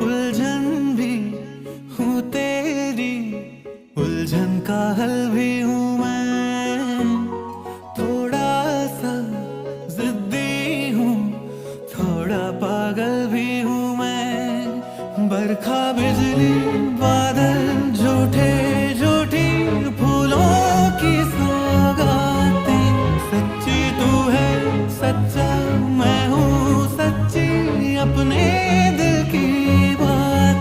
उलझन भी हूँ तेरी, उलझन का हल भी हूँ मैं। थोड़ा सा जिद्दी हूँ, थोड़ा पागल भी हूँ मैं। बरखा बिजली बादल झूठे